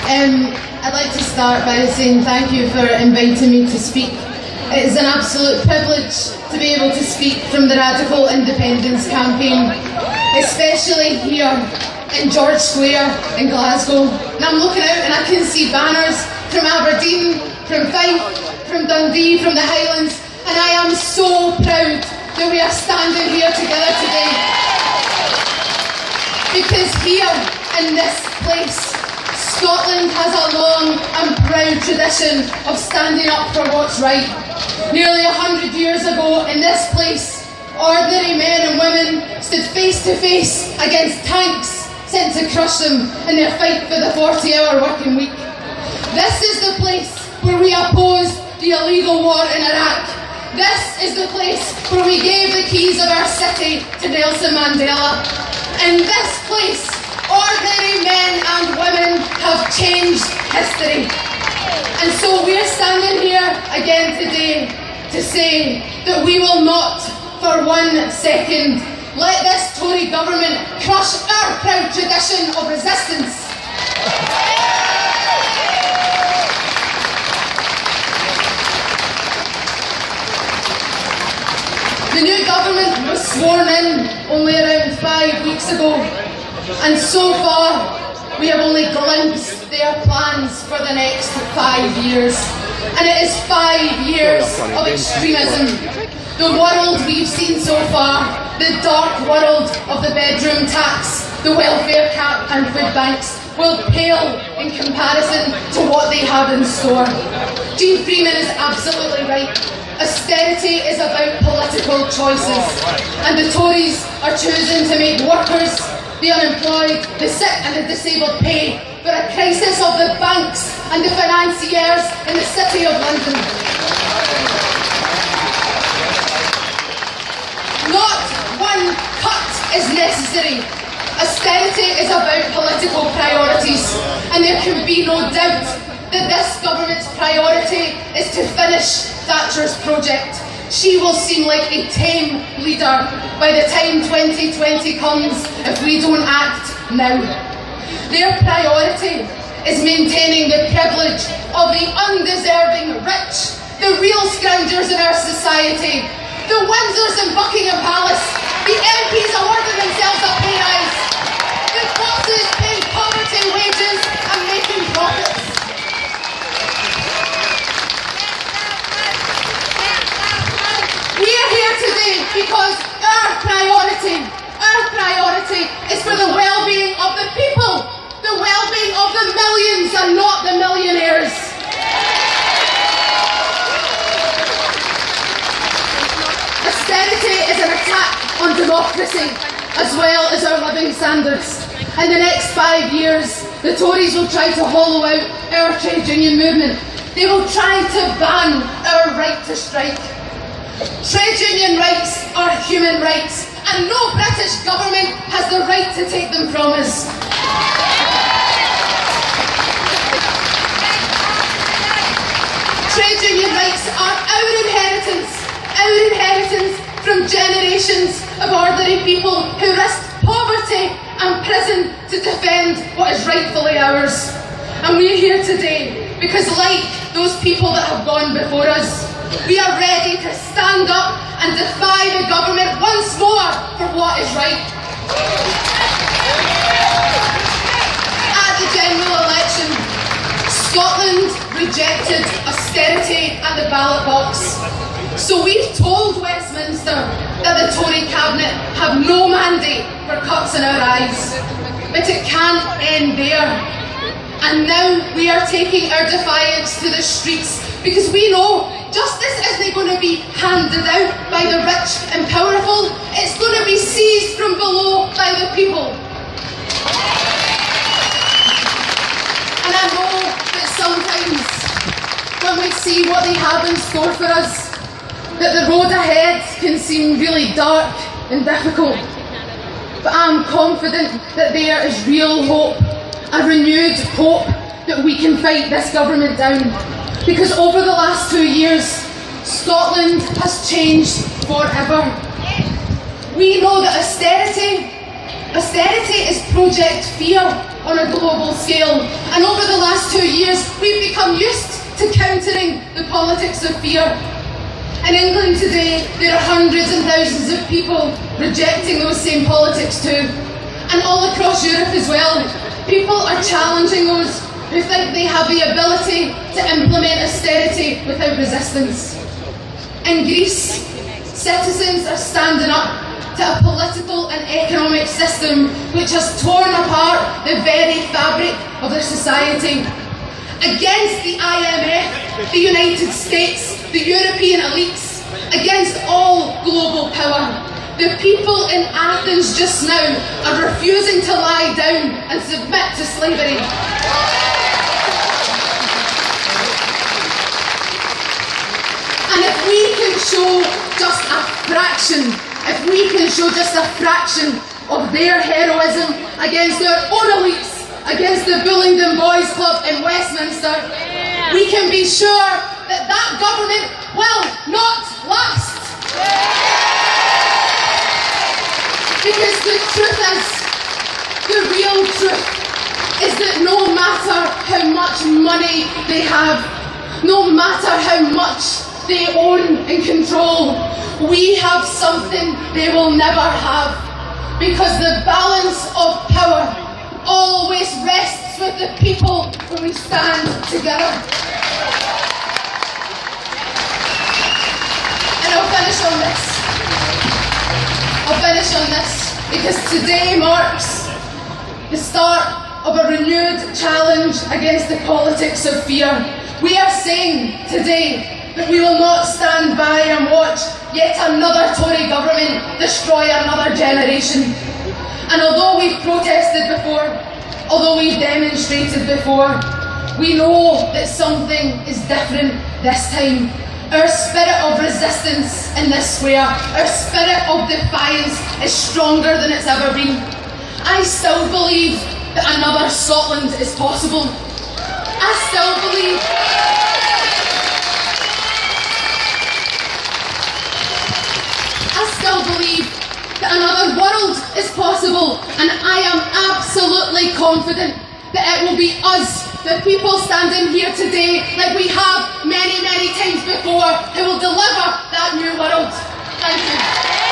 I'd like to start by saying thank you for inviting me to speak. It is an absolute privilege to be able to speak from the Radical Independence Campaign, especially here in George Square in Glasgow. And I'm looking out and I can see banners from Aberdeen, from Fife, from Dundee, from the Highlands, and I am so proud that we are standing here together today. Because here in this place, Scotland has a long and proud tradition of standing up for what's right. Nearly 100 years ago in this place, ordinary men and women stood face to face against tanks sent to crush them in their fight for the 40-hour working week. This is the place where we opposed the illegal war in Iraq. This is the place where we gave the keys of our city to Nelson Mandela. In this place, ordinary men and women have changed history. And so we're standing here again today to say that we will not, for 1 second, let this Tory government crush our proud tradition of resistance. The new government was sworn in only around 5 weeks ago, and so far we have only glimpsed their plans for the next 5 years. And it is 5 years of extremism. The world we've seen so far, the dark world of the bedroom tax, the welfare cap and food banks, will pale in comparison to what they have in store. Jean Freeman is absolutely right. Austerity is about political choices, and the Tories are choosing to make workers, the unemployed, the sick and the disabled pay for a crisis of the banks and the financiers in the City of London. Not one cut is necessary. Austerity is about political priorities, and there can be no doubt that this government's priority is to finish Thatcher's project. She will seem like a tame leader by the time 2020 comes if we don't act now. Their priority is maintaining the privilege of the undeserving rich, the real scoundrels in our society, the Windsors and Buckingham Palace, the MPs awarding themselves a pay rise, the bosses paying poverty wages and making profits. We are here today because our priority is for the well-being of the people, the well-being of the millions and not the millionaires. Austerity is an attack on democracy as well as our living standards. In the next 5 years, the Tories will try to hollow out our trade union movement. They will try to ban our right to strike. Trade union rights are human rights, and no British government has the right to take them from us. Trade union rights are our inheritance from generations of ordinary people who risked poverty and prison to defend what is rightfully ours. And we are here today because, like those people that have gone before us, we are ready to stand up and defy the government once more for what is right. At the general election, Scotland rejected austerity at the ballot box. So we've told Westminster that the Tory cabinet have no mandate for cuts in our eyes. But it can't end there. And now we are taking our defiance to the streets because we know justice isn't going to be handed out by the rich and powerful, it's going to be seized from below by the people. And I know that sometimes when we see what they have in store for us, that the road ahead can seem really dark and difficult. But I'm confident that there is real hope, a renewed hope that we can fight this government down. Because over the last 2 years, Scotland has changed forever. We know that austerity is project fear on a global scale. And over the last 2 years, we've become used to countering the politics of fear. In England today, there are hundreds and thousands of people rejecting those same politics too. And all across Europe as well, people are challenging those who think they have the ability to implement austerity without resistance. In Greece, citizens are standing up to a political and economic system which has torn apart the very fabric of their society. Against the IMF, the United States, the European elites, against all global power. The people in Athens just now are refusing to lie down and submit to slavery. And if we can show just a fraction of their heroism against their own elites, against the Bullingdon Boys Club in Westminster, we can be sure that that government will not last. Because the truth is, the real truth is that no matter how much money they have, no matter how much they own and control, we have something they will never have. Because the balance of power always rests with the people when we stand together. And I'll finish on this because today marks the start of a renewed challenge against the politics of fear. We are saying today that we will not stand by and watch yet another Tory government destroy another generation. And although we've protested before, although we've demonstrated before, we know that something is different this time. Our spirit of resistance in this square, our spirit of defiance is stronger than it's ever been. I still believe that another Scotland is possible. I still believe that another world is possible, and I am absolutely confident that it will be us, the people standing here today, like we have many, many times before, who will deliver that new world. Thank you.